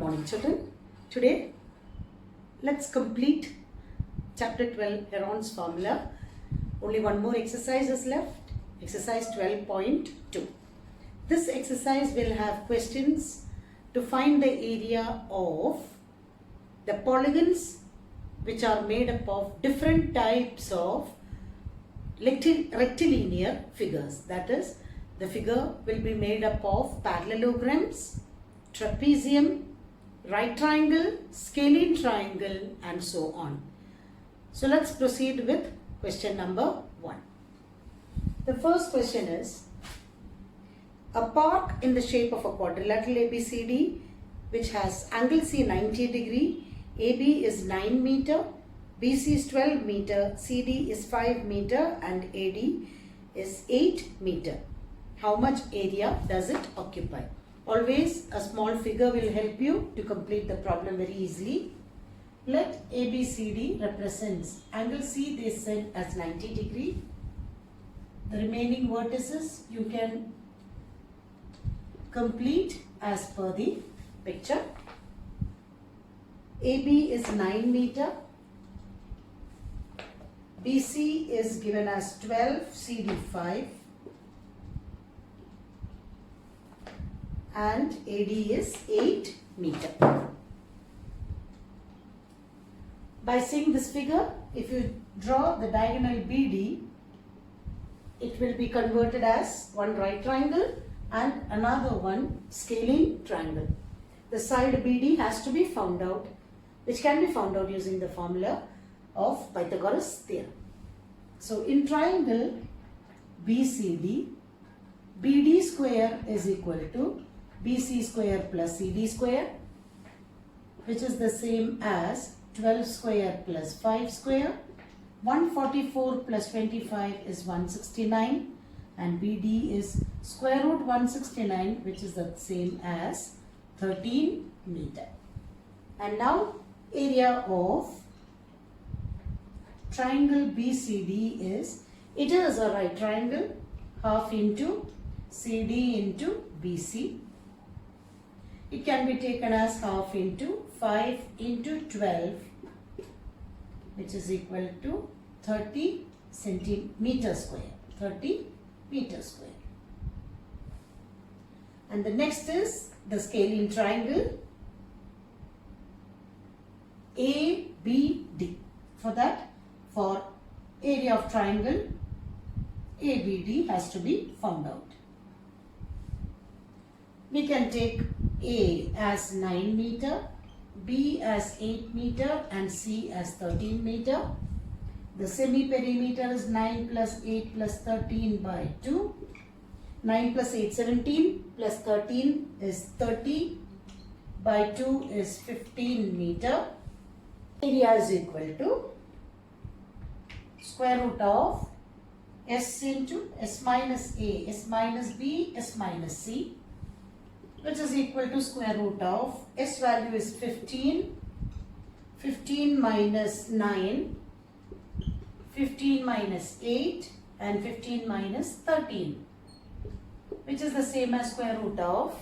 morning, children. Today, let's complete chapter 12, Heron's formula. Only one more exercise is left, exercise 12.2. This exercise will have questions to find the area of the polygons which are made up of different types of rectilinear figures. That is, the figure will be made up of parallelograms, trapezium, right triangle, scalene triangle, and so on. So let's proceed with question number 1. The first question is, a park in the shape of a quadrilateral ABCD which has angle C 90 degree, AB is 9 meter, BC is 12 meter, CD is 5 meter and AD is 8 meter. How much area does it occupy? Always a small figure will help you to complete the problem very easily. Let ABCD represents angle C, they said, as 90 degree. The remaining vertices you can complete as per the picture. AB is 9 meter. BC is given as 12, CD 5. And AD is 8 meter. By seeing this figure, if you draw the diagonal BD, it will be converted as one right triangle and another one scalene triangle. The side BD has to be found out, which can be found out using the formula of Pythagoras theorem. So in triangle BCD, BD square is equal to BC square plus CD square, which is the same as 12 square plus 5 square. 144 plus 25 is 169 and BD is square root 169, which is the same as 13 meter. And now area of triangle BCD is, it is a right triangle, half into CD into BC. It can be taken as half into 5 into 12, which is equal to 30 centimeter square, 30 meter square. And the next is the scalene triangle ABD. For that, for area of triangle ABD has to be found out. We can take A as 9 meter, B as 8 meter and C as 13 meter. The semi-perimeter is 9 plus 8 plus 13 by 2. 9 plus 8, 17 plus 13 is 30 by 2 is 15 meter. Area is equal to square root of S into S minus A, S minus B, S minus C, which is equal to square root of S value is 15, 15 minus 9, 15 minus 8 and 15 minus 13, which is the same as square root of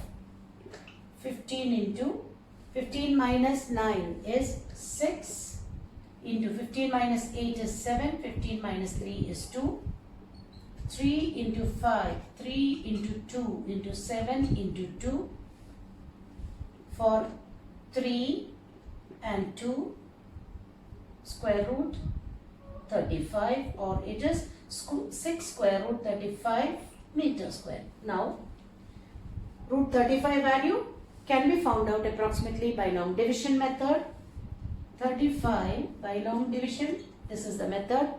15 into 15 minus 9 is 6 into 15 minus 8 is 7, 15 minus 3 is 2, 3 into 5, 3 into 2 into 7 into 2 for 3 and 2 square root 35, or it is 6 square root 35 meter square. Now root 35 value can be found out approximately by long division method. 35 by long division, this is the method.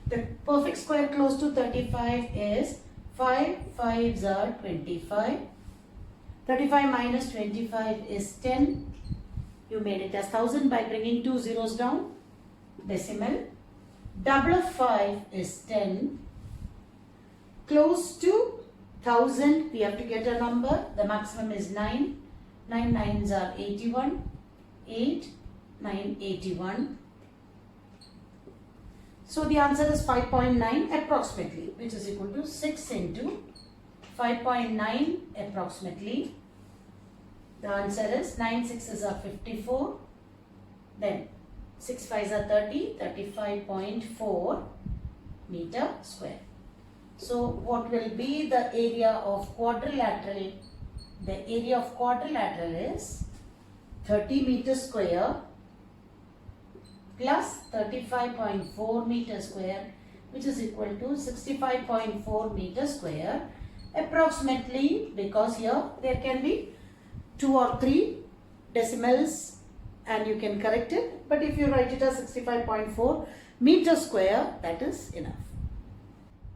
The perfect square close to 35 is 5 5s are 25. 35 minus 25 is 10. You made it as 1000 by bringing 2 zeros down. Decimal. Double of 5 is 10. Close to 1000, we have to get a number. The maximum is 9. 9 9s are 81. 8 9 81. So the answer is 5.9 approximately, which is equal to 6 into 5.9 approximately. The answer is 9 6s are 54. Then 6 5s are 30, 35.4 meter square. So what will be the area of quadrilateral? The area of quadrilateral is 30 meter square plus 35.4 meter square, which is equal to 65.4 meter square approximately, because here there can be 2 or 3 decimals and you can correct it, but if you write it as 65.4 meter square, that is enough.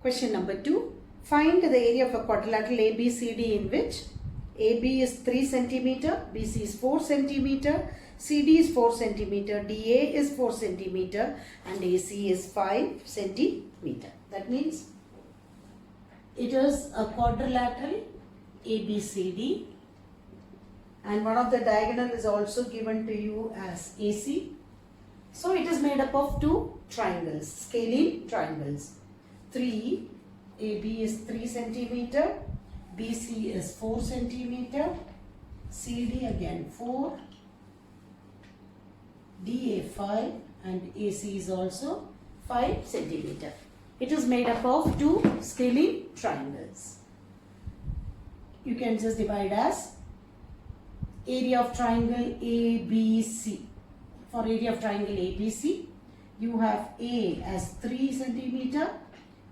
Question number 2. Find the area of a quadrilateral ABCD in which AB is 3 centimeter, BC is 4 centimeter, CD is 4 centimeter, DA is 4 centimeter and AC is 5 centimeter. That means it is a quadrilateral ABCD and one of the diagonal is also given to you as AC. So it is made up of 2 triangles, scalene triangles. 3, AB is 3 centimeter, BC is 4 centimeter, CD again 4, DA 5 and AC is also 5 centimeter. It is made up of 2 scalene triangles. You can just divide as area of triangle ABC. For area of triangle ABC, you have A as 3 centimeter,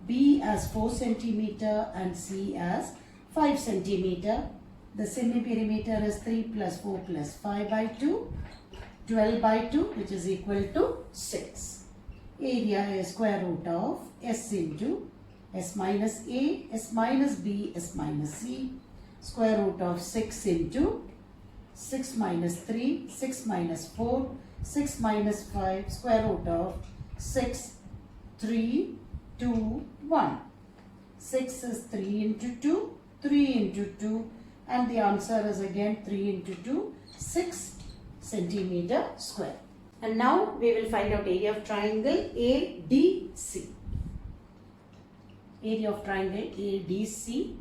B as 4 centimeter and C as 5 centimeter. The semi-perimeter is 3 plus 4 plus 5 by 2, 12 by 2, which is equal to 6. Area is square root of S into S minus A, S minus B, S minus C, square root of 6 into 6 minus 3, 6 minus 4, 6 minus 5, square root of 6, 3, 2, 1. 6 is 3 into 2, 3 into 2 and the answer is again 3 into 2, 6 centimeter square. And now we will find out area of triangle ADC. Area of triangle ADC.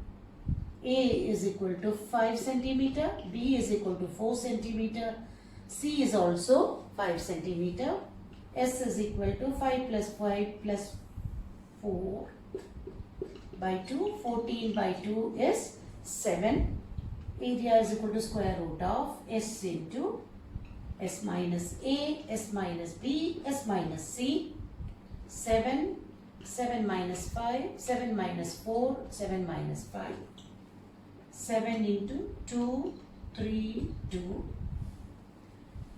A is equal to 5 centimeter, B is equal to 4 centimeter, C is also 5 centimeter, S is equal to 5 plus 5 plus 4 by 2, 14 by 2 is 7. Area is equal to square root of S into S minus A, S minus B, S minus C, 7, 7 minus 5, 7 minus 4, 7 minus 5, 7 into 2, 3, 2. You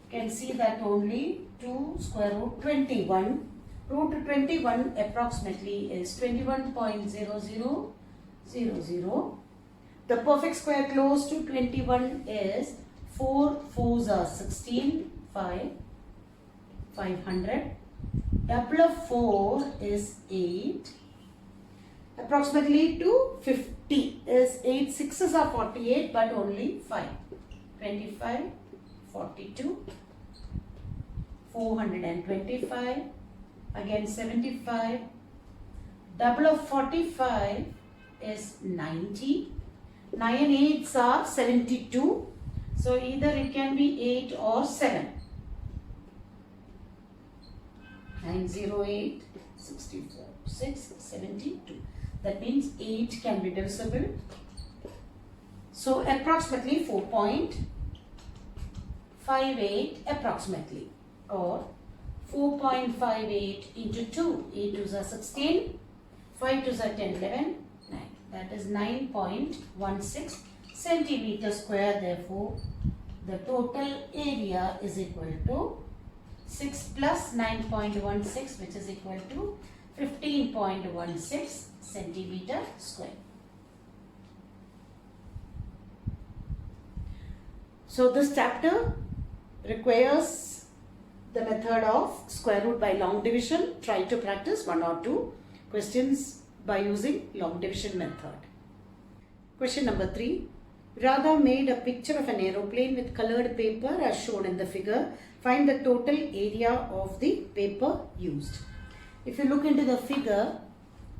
can see that only 2 square root 21. Root 21 approximately is 21.0000. The perfect square close to 21 is 4 4s are 16, 5, 500. Double of 4 is 8. Approximately 250 is 8 6s are 48 but only 5. 25, 42, 425, again 75. Double of 45 is 90. 9 8s are 72. So either it can be 8 or 7. 908, 64, 6, 72. That means 8 can be divisible. So approximately 4.58 approximately, or 4.58 into 2. 8 2s are 16, 5 2s are 10, 11, 9. That is 9.16 centimeter square. Therefore, the total area is equal to 6 plus 9.16, which is equal to 15.16 centimeter square. So this chapter requires the method of square root by long division. Try to practice 1 or 2 questions by using long division method. Question number 3. Radha made a picture of an aeroplane with colored paper as shown in the figure. Find the total area of the paper used. If you look into the figure,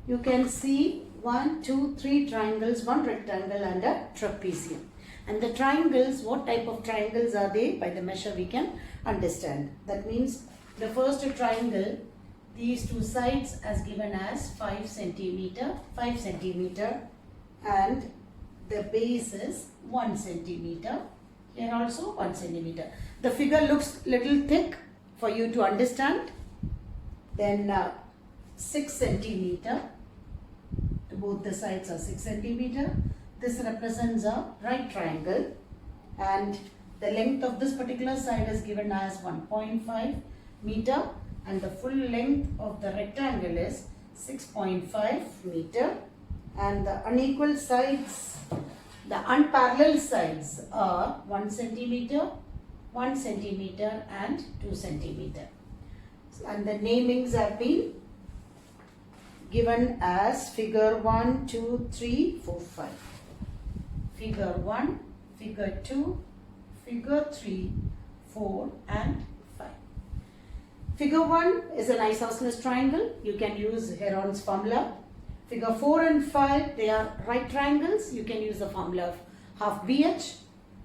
you can see 1, 2, 3 triangles, 1 rectangle and a trapezium. And the triangles, what type of triangles are they? By the measure we can understand. That means the first triangle, these two sides as given as 5 centimeter, and the base is 1 centimeter. Here also 1 centimeter. The figure looks little thick for you to understand. Then 6 centimeter. Both the sides are 6 centimeter. This represents a right triangle, and the length of this particular side is given as 1.5 meter, and the full length of the rectangle is 6.5 meter, and the unequal sides, the unparalleled sides are 1 centimeter, 1 centimeter and 2 centimeter. And the namings have been given as figure 1, 2, 3, 4, 5. Figure 1, figure 2, figure 3, 4 and 5. Figure 1 is an isosceles triangle. You can use Heron's formula. Figure 4 and 5, they are right triangles. You can use the formula of half BH.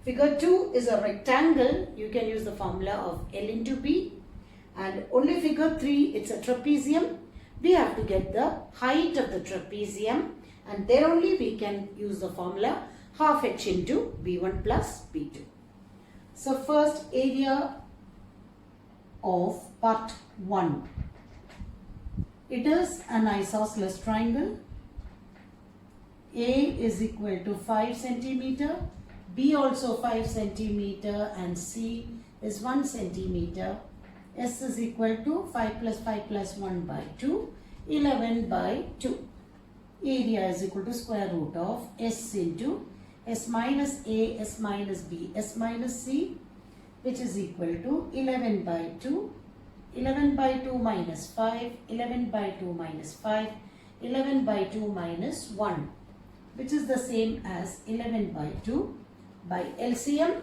Figure 2 is a rectangle. You can use the formula of L into B. And only figure 3, it's a trapezium. We have to get the height of the trapezium, and there only we can use the formula half h into b1 plus b2. So first, area of part 1. It is an isosceles triangle. A is equal to 5 centimeter, B also 5 centimeter, and C is 1 centimeter. S is equal to 5 plus 5 plus 1 by 2, 11 by 2. Area is equal to square root of S into S minus A, S minus B, S minus C, which is equal to 11 by 2, 11 by 2 minus 5, 11 by 2 minus 5, 11 by 2 minus 1, which is the same as 11 by 2. By LCM,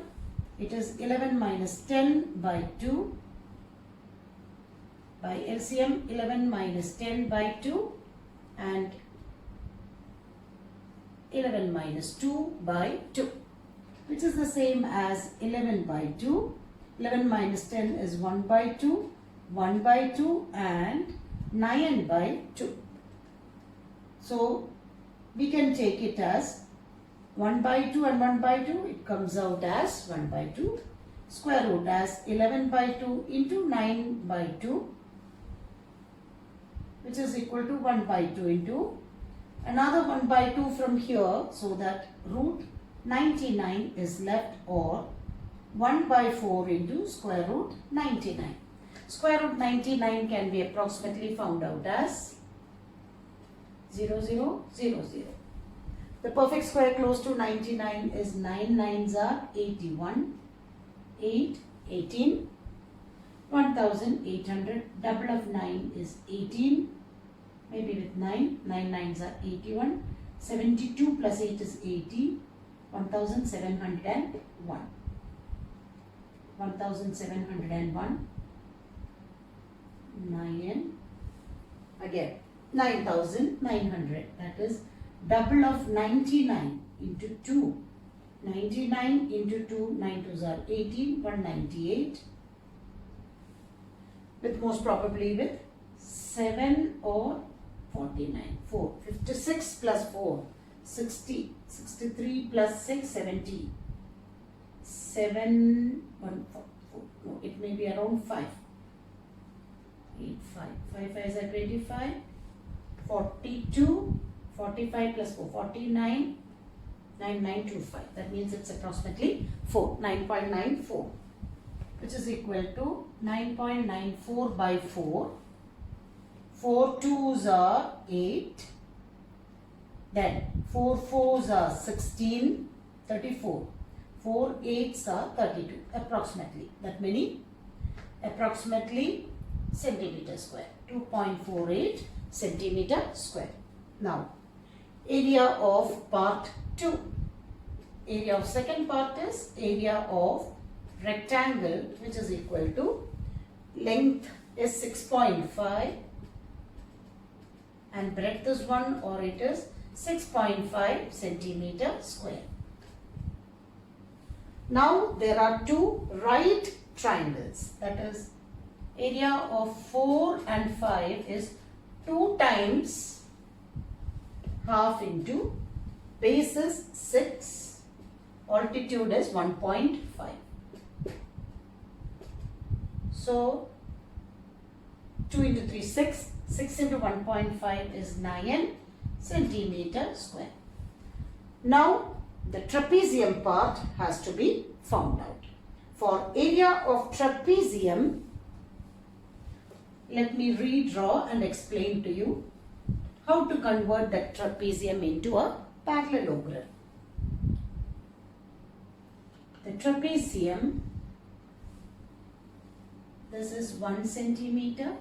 it is 11 minus 10 by 2. By LCM, 11 minus 10 by 2 and 11 minus 2 by 2, which is the same as 11 by 2. 11 minus 10 is 1 by 2, 1 by 2 and 9 by 2. So we can take it as 1 by 2 and 1 by 2. It comes out as 1 by 2. Square root as 11 by 2 into 9 by 2, which is equal to 1 by 2 into another 1 by 2 from here, so that root 99 is left, or 1 by 4 into square root 99. Square root 99 can be approximately found out as 0, 0, 0, 0. The perfect square close to 99 is 9 nines are 81, 8, 18, 1800, double of 9 is 18, maybe with 9, 9 nines are 81, 72 plus 8 is 80, 1701, 1701, 9, again 9900, that is double of 99 into 2, 99 into 2, 9 2s are 18, 198, with most probably with 7 or 49, 4, 56 plus 4, 60, 63 plus 6, 70, 7, 1, 4, 4, no, it may be around 5, 8, 5, 5 5s are 25, 42, 45 plus 4, 49, 9925, that means it's approximately 4, 9.94, which is equal to 9.94 by 4. 4 2s are 8, then 4 4s are 16, 34, 4 8s are 32, approximately that many, approximately centimeter square, 2.48 centimeter square. Now, area of part 2. Area of second part is area of rectangle, which is equal to length is 6.5 and breadth is 1, or it is 6.5 centimeter square. Now there are two right triangles, that is area of 4 and 5 is 2 times half into base is 6, altitude is 1.5. So 2 into 3 6, 6 into 1.5 is 9 centimeter square. Now the trapezium part has to be found out. For area of trapezium, let me redraw and explain to you how to convert that trapezium into a parallelogram. The trapezium, this is 1 centimeter,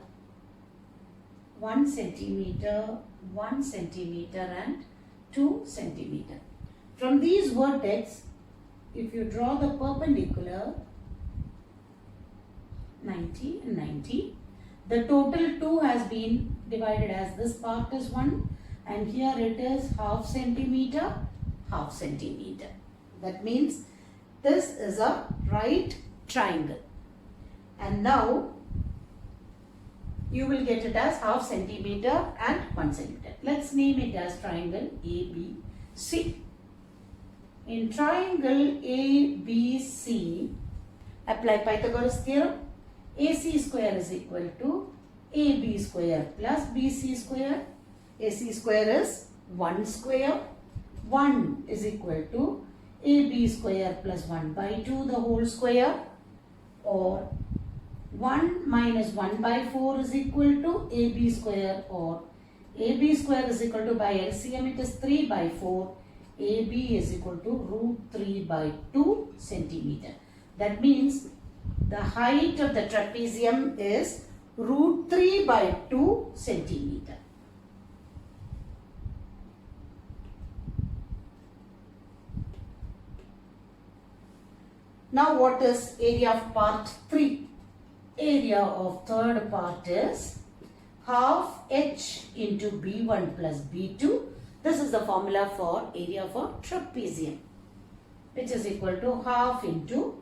1 centimeter, 1 centimeter and 2 centimeter. From these vertex, if you draw the perpendicular 90 and 90, the total 2 has been divided as this part is 1 and here it is half centimeter, half centimeter. That means this is a right triangle. And now you will get it as half centimeter and 1 centimeter. Let's name it as triangle ABC. In triangle ABC, apply Pythagoras theorem. AC square is equal to AB square plus BC square. AC square is 1 square. 1 is equal to AB square plus 1 by 2 the whole square, or 1 minus 1 by 4 is equal to AB square, or AB square is equal to, by LCM it is 3 by 4. AB is equal to root 3 by 2 centimeter. That means the height of the trapezium is root 3 by 2 centimeter. Now what is area of part 3? Area of third part is half h into b1 plus b2. This is the formula for area of a trapezium, which is equal to half into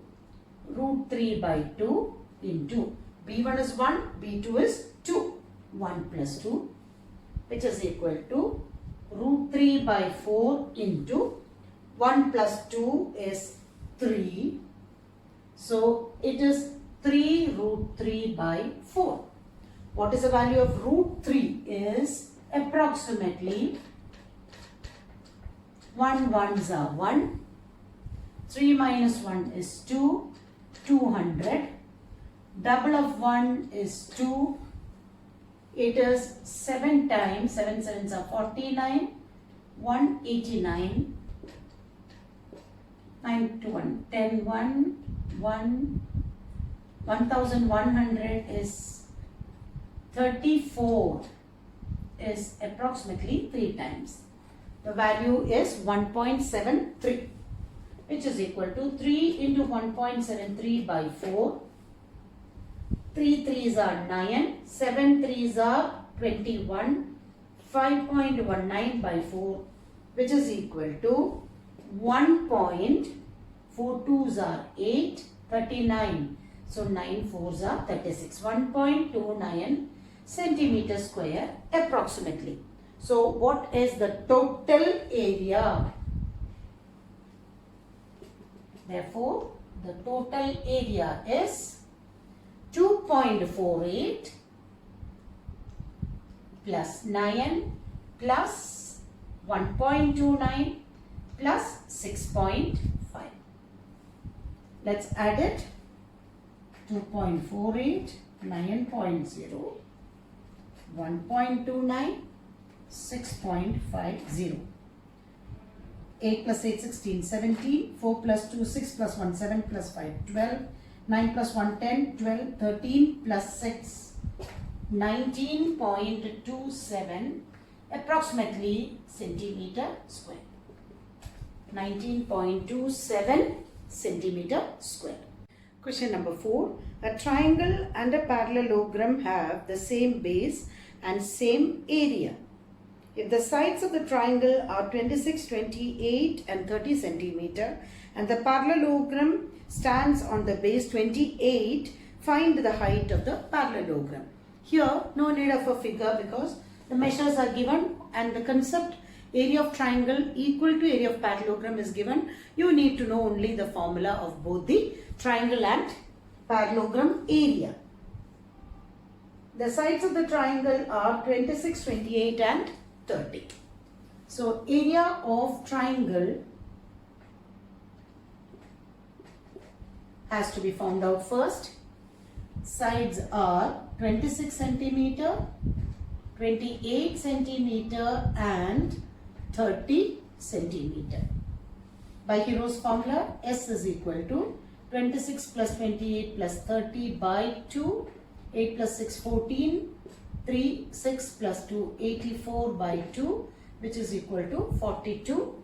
root 3 by 2 into b1 is 1, b2 is 2. 1 plus 2, which is equal to root 3 by 4 into 1 plus 2 is 3. So it is 3 root 3 by 4. What is the value of root 3? Is approximately 1 ones are 1, 3 minus 1 is 2, 200, double of 1 is 2, it is 7 times, 7 sevens are 49, 189, 9 to 1, 10, 1, 1, 1100 is 34, is approximately 3 times. The value is 1.73, which is equal to 3 into 1.73 by 4. 3 3s are 9, 7 3s are 21, 5.19 by 4, which is equal to 1.42s are 8, 39. So 9 4s are 36, 1.29 centimeter square approximately. So what is the total area? Therefore, the total area is 2.48 plus 9 plus 1.29 plus 6.5. Let's add it. 2.48, 9.0, 1.29, 6.50. 8 plus 8, 16, 17, 4 plus 2, 6 plus 1, 7 plus 5, 12, 9 plus 1, 10, 12, 13 plus 6, 19.27 approximately centimeter square. 19.27 centimeter square. Question number 4. A triangle and a parallelogram have the same base and same area. If the sides of the triangle are 26, 28 and 30 centimeter and the parallelogram stands on the base 28, find the height of the parallelogram. Here, no need of a figure because the measures are given and the concept area of triangle equal to area of parallelogram is given. You need to know only the formula of both the triangle and parallelogram area. The sides of the triangle are 26, 28 and 30. So, area of triangle has to be found out first. Sides are 26 centimeter, 28 centimeter and 30 centimeter. By Hero's formula, S is equal to 26 plus 28 plus 30 by 2, 8 plus 6, 14, 3, 6 plus 2, 84 by 2, which is equal to 42.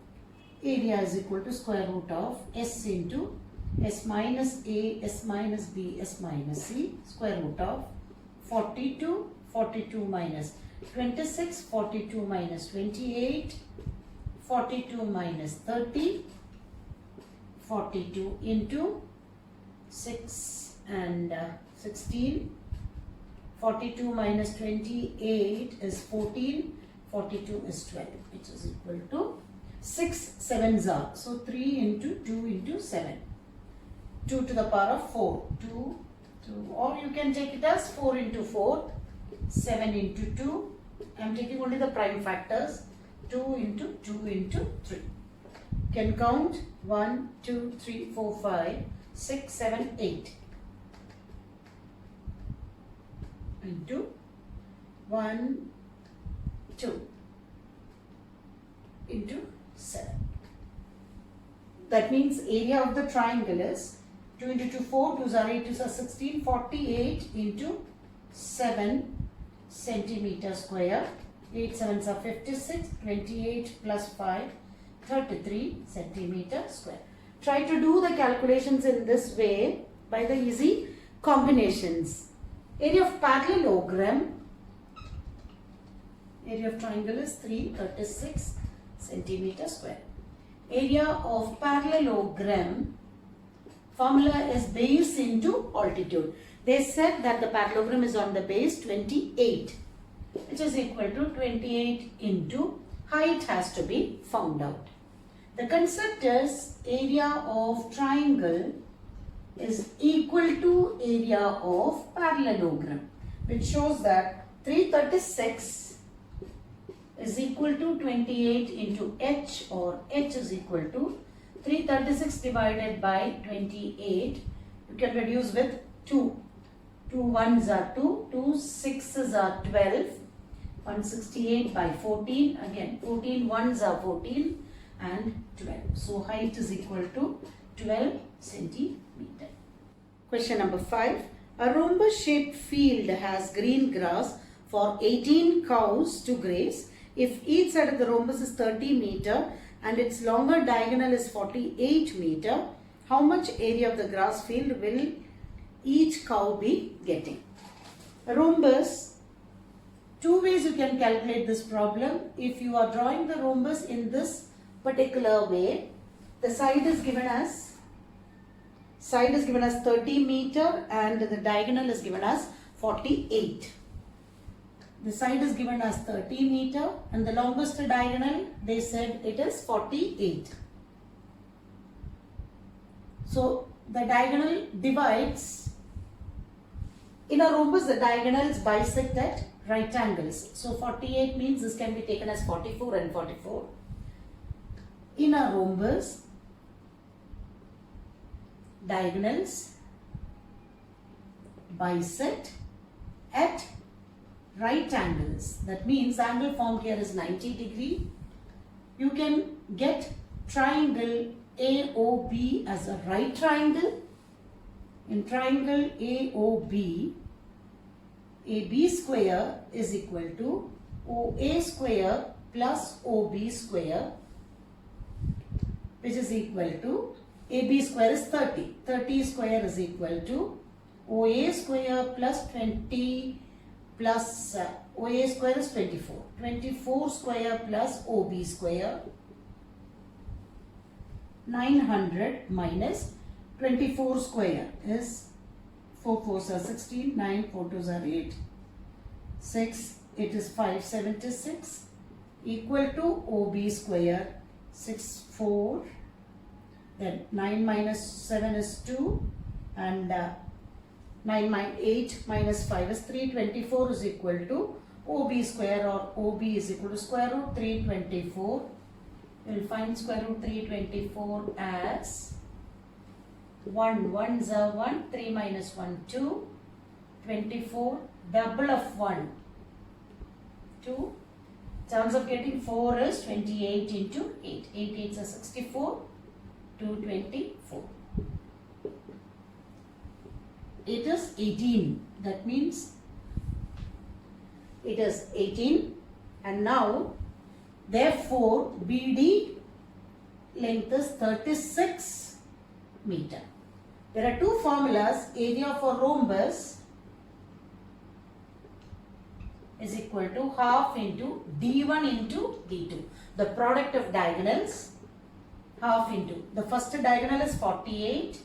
Area is equal to square root of S into S minus A, S minus B, S minus C, square root of 42, 42 minus 26, 42 minus 28, 42 minus 30, 42 into 6 and 16, 42 minus 28 is 14, 42 is 12, which is equal to 6 sevens are. So 3 into 2 into 7. 2 to the power of 4. 2, or you can take it as 4 into 4, 7 into 2. I am taking only the prime factors. 2 into 2 into 3. You can count 1, 2, 3, 4, 5, 6, 7, 8. Into 1, 2 into 7. That means area of the triangle is 2 into 2, 4, 2s are 8, 2s are 16, 48 into 7 centimeter square. 8 sevens are 56, 28 plus 5, 33 centimeter square. Try to do the calculations in this way by the easy combinations. Area of parallelogram, area of triangle is 336 centimeter square. Area of parallelogram, formula is base into altitude. They said that the parallelogram is on the base 28, which is equal to 28 into height has to be found out. The concept is area of triangle is equal to area of parallelogram, which shows that 336 is equal to 28 into h, or h is equal to 336 divided by 28. You can reduce with 2. 2 1s are 2, 2 6s are 12, 168 by 14, again 14 1s are 14 and 12. So height is equal to 12 centimeter. Question number 5. A rhombus shaped field has green grass for 18 cows to graze. If each side of the rhombus is 30 meter and its longer diagonal is 48 meter, how much area of the grass field will each cow be getting? A rhombus, two ways you can calculate this problem. If you are drawing the rhombus in this particular way, the side is given as 30 meter and the diagonal is given as 48. The side is given as 30 meter and the longest diagonal, they said it is 48. So the diagonal divides. In a rhombus, the diagonals bisect at right angles. So 48 means this can be taken as 44 and 44. In a rhombus, diagonals bisect at right angles. That means the angle formed here is 90 degree. You can get triangle AOB as a right triangle. In triangle AOB, AB square is equal to OA square plus OB square, which is equal to AB square is 30. 30 square is equal to OA square plus 20 plus OA square is 24. 24 square plus OB square 900 minus 24 square is 4 4s are 16, 9 4 2s are 8, 6, it is 576 equal to OB square 6 4, then 9 minus 7 is 2 and 8 minus 5 is 324 is equal to OB square, or OB is equal to square root 324. We will find square root 324 as 1, 1 is a 1, 3 minus 1, 2, 24, double of 1, 2. Chance of getting 4 is 28 into 8. 8 8 is 64, 224. It is 18. That means it is 18, and now therefore BD length is 36 meter. There are two formulas. Area for rhombus is equal to half into D1 into D2. The product of diagonals, half into. The first diagonal is 48.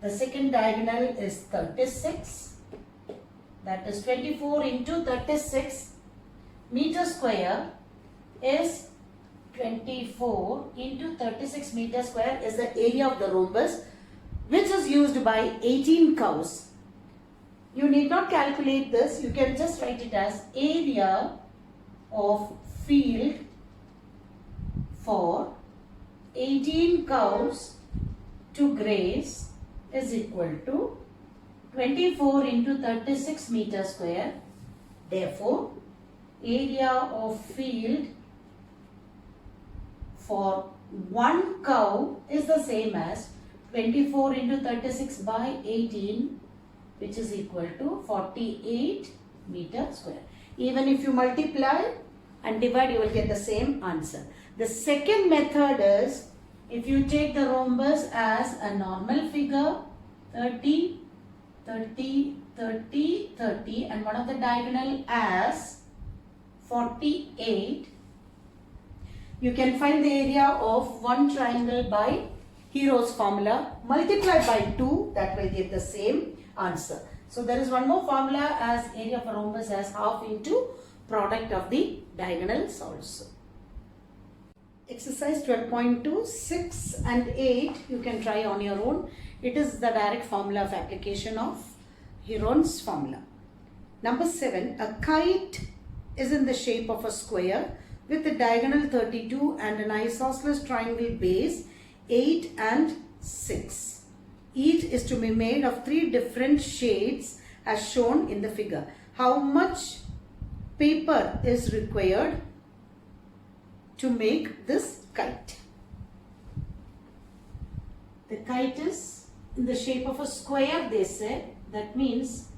The second diagonal is 36. That is 24 into 36 meter square is 24 into 36 meter square is the area of the rhombus, which is used by 18 cows. You need not calculate this. You can just write it as area of field for 18 cows to graze is equal to 24 into 36 meter square. Therefore, area of field for one cow is the same as 24 into 36 by 18, which is equal to 48 meter square. Even if you multiply and divide, you will get the same answer. The second method is, if you take the rhombus as a normal figure, 30, 30, 30, 30, and one of the diagonal as 48, you can find the area of one triangle by Hero's formula. Multiply by 2, that will give the same answer. So there is one more formula as area of a rhombus as half into product of the diagonals also. Exercise 12.2, 6 and 8 you can try on your own. It is the direct formula of application of Heron's formula. Number 7, a kite is in the shape of a square with a diagonal 32 and an isosceles triangle base 8 and 6. Each is to be made of 3 different shades as shown in the figure. How much paper is required to make this kite? The kite is in the shape of a square, they said. That means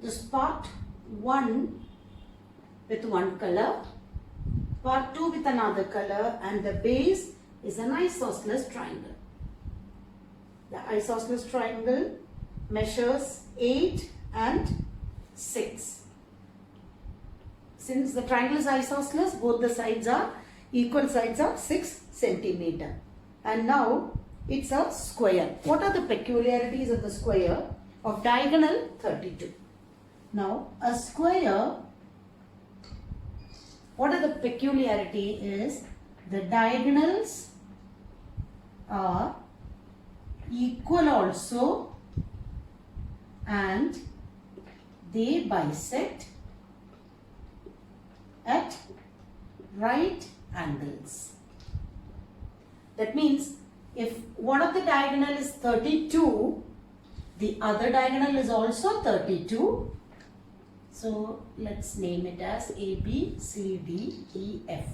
this part 1 with one color, part 2 with another color, and the base is an isosceles triangle. The isosceles triangle measures 8 and 6. Since the triangle is isosceles, both the sides are equal sides are 6 centimeter. And now it's a square. What are the peculiarities of the square of diagonal 32? Now a square, what are the peculiarity is the diagonals are equal also and they bisect at right angles. That means if one of the diagonal is 32, the other diagonal is also 32. So let's name it as A, B, C, D, E, F.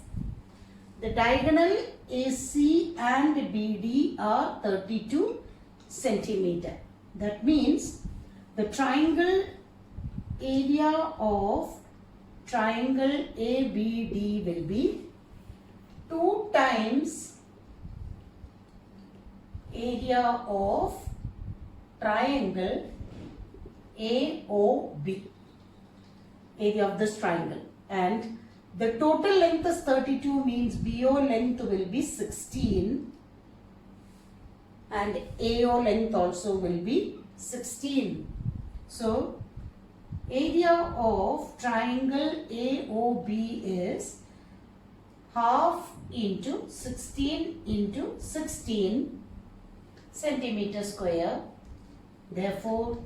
The diagonal AC and BD are 32 centimeter. That means the triangle area of triangle ABD will be 2 times area of triangle AOB, area of this triangle, and The total length is 32 means BO length will be 16 and AO length also will be 16. So area of triangle AOB is half into 16 into 16 centimeter square. Therefore,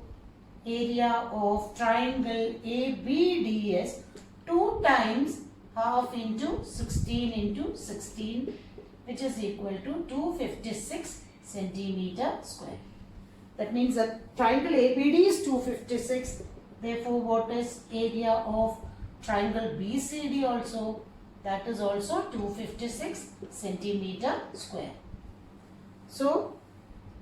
area of triangle ABD is 2 times half into 16 into 16, which is equal to 256 centimeter square. That means that triangle ABD is 256. Therefore, what is area of triangle BCD also? That is also 256 centimeter square. So,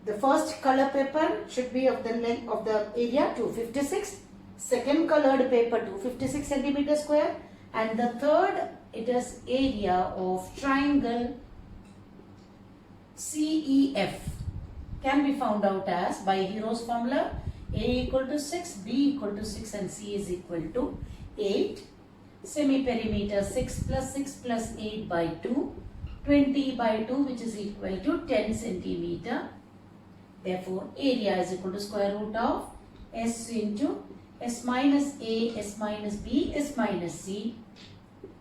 the first color paper should be of the length of the area 256. Second colored paper 256 centimeter square. And the third, it is area of triangle CEF. Can be found out as by Hero's formula. A equal to 6, B equal to 6 and C is equal to 8. Semi-perimeter 6 plus 8 by 2. 20 by 2 which is equal to 10 centimeter. Therefore, area is equal to square root of S into S minus A, S minus B, S minus C.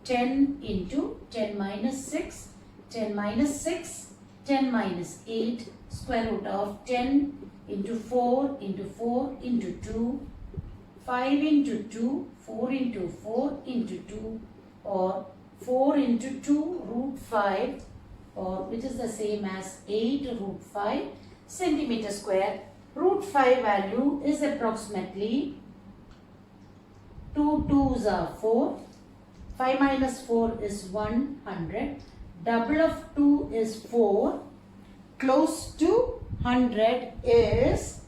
10 into 10 minus 6, 10 minus 6, 10 minus 8, square root of 10 into 4 into 4 into 2, 5 into 2, 4 into 4 into 2, or 4 into 2 root 5, or which is the same as 8 root 5 centimeter square. Root 5 value is approximately 2 2s are 4. 5 minus 4 is 100. Double of 2 is 4. Close to 100 is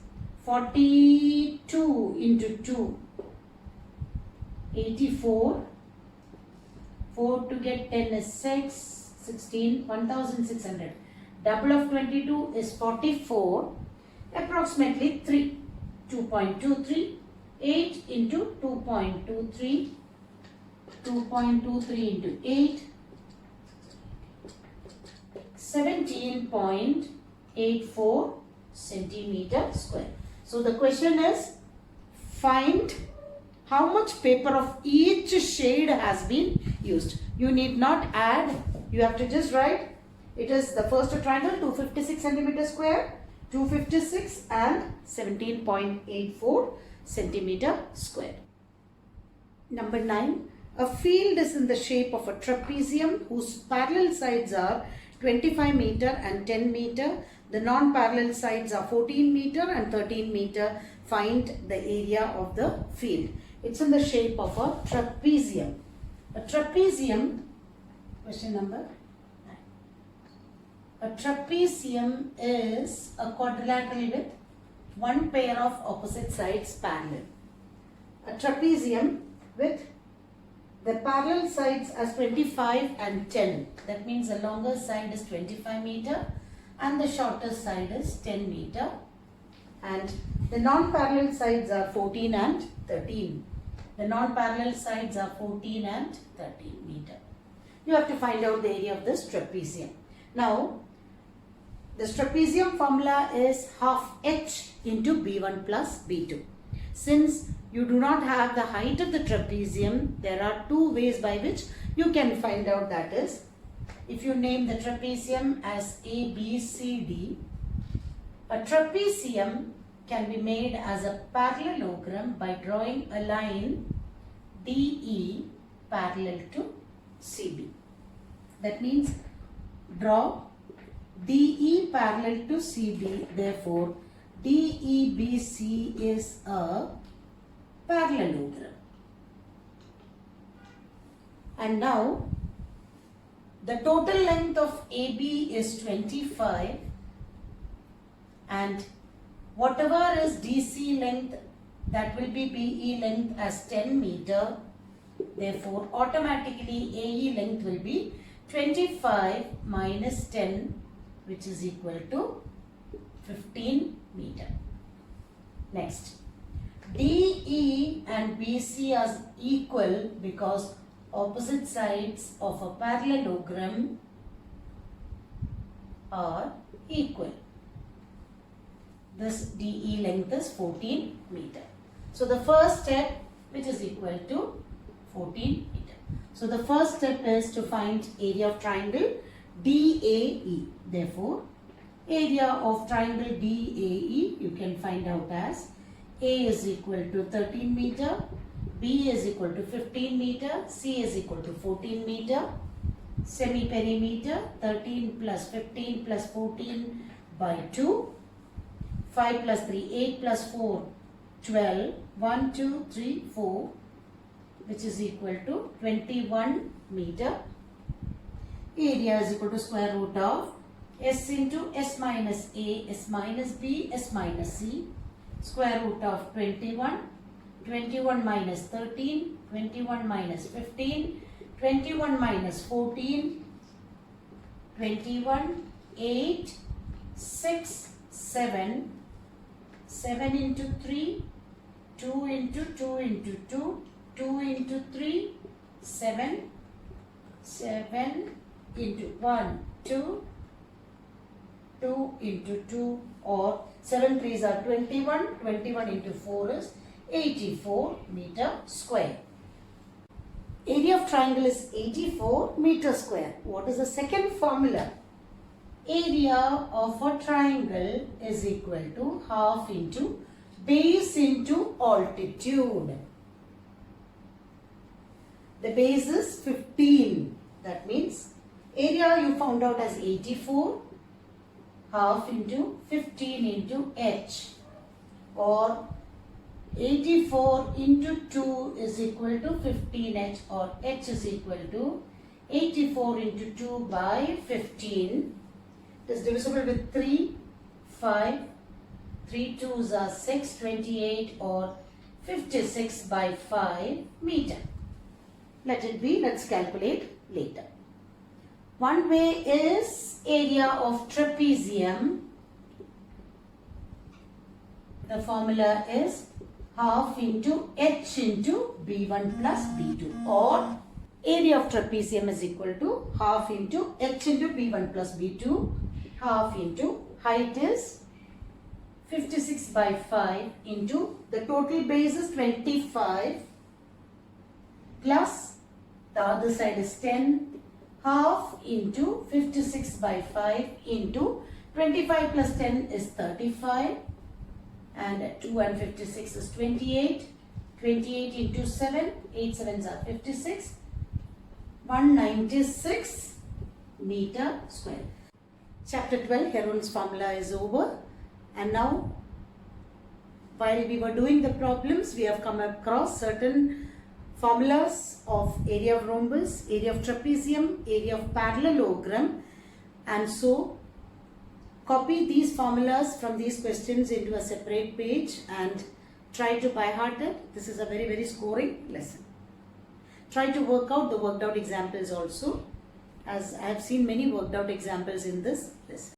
42 into 2. 84. 4 to get 10 is 6. 16. 1600. Double of 22 is 44. Approximately 3. 2.23. 8 into 2.23. 2.23 into 8, 17.84 centimeter square. So the question is, find how much paper of each shade has been used. You need not add, you have to just write, it is the first triangle 256 centimeter square, 256 and 17.84 centimeter square. Number 9. A field is in the shape of a trapezium whose parallel sides are 25 meter and 10 meter. The non-parallel sides are 14 meter and 13 meter. Find the area of the field. It's in the shape of a trapezium. A trapezium, question number 9. A trapezium is a quadrilateral with one pair of opposite sides parallel. A trapezium with the parallel sides as 25 and 10. That means the longer side is 25 meter and the shorter side is 10 meter. And the non-parallel sides are 14 and 13. The non-parallel sides are 14 and 13 meter. You have to find out the area of this trapezium. Now, this trapezium formula is half h into b1 plus b2. Since you do not have the height of the trapezium, there are two ways by which you can find out, that is, if you name the trapezium as A, B, C, D, a trapezium can be made as a parallelogram by drawing a line DE parallel to CB. That means draw DE parallel to CB, therefore DEBC is a parallelogram. And now the total length of AB is 25 and whatever is DC length, that will be BE length as 10 meter. Therefore, automatically AE length will be 25 minus 10, which is equal to 15 meter. Next, DE and BC are equal because opposite sides of a parallelogram are equal. This DE length is 14 meter. So the first step, which is equal to 14 meter. So the first step is to find area of triangle DAE. Therefore, area of triangle DAE you can find out as A is equal to 13 meter, B is equal to 15 meter, C is equal to 14 meter. Semi-perimeter 13 plus 15 plus 14 by 2. 5 plus 3, 8 plus 4, 12. 1, 2, 3, 4, which is equal to 21 meter. Area is equal to square root of S into S minus A, S minus B, S minus C. Square root of 21. 21 minus 13, 21 minus 15, 21 minus 14, 21, 8, 6, 7, 7 into 3, 2 into 2 into 2, 2 into 3, 7, 7 into 1, 2, 2 into 2, or 7 3s are 21, 21 into 4 is 84 meter square. Area of triangle is 84 meter square. What is the second formula? Area of a triangle is equal to half into base into altitude. The base is 15. That means area you found out as 84, half into 15 into h, or 84 into 2 is equal to 15h, or h is equal to 84 into 2 by 15. It is divisible with 3, 5, 3 2s are 6, 28, or 56 by 5 meter. Let it be, let's calculate later. One way is area of trapezium. The formula is half into h into b1 plus b2, or area of trapezium is equal to half into h into b1 plus b2, half into height is 56 by 5 into the total base is 25 plus the other side is 10, half into 56 by 5 into 25 plus 10 is 35, and 2 and 56 is 28. 28 into 7, 8 7s are 56, 196 meter square. Chapter 12, Heron's formula is over, and now while we were doing the problems, we have come across certain formulas of area of rhombus, area of trapezium, area of parallelogram, and so copy these formulas from these questions into a separate page and try to by heart it. This is a very scoring lesson. Try to work out the worked out examples also, as I have seen many worked out examples in this lesson.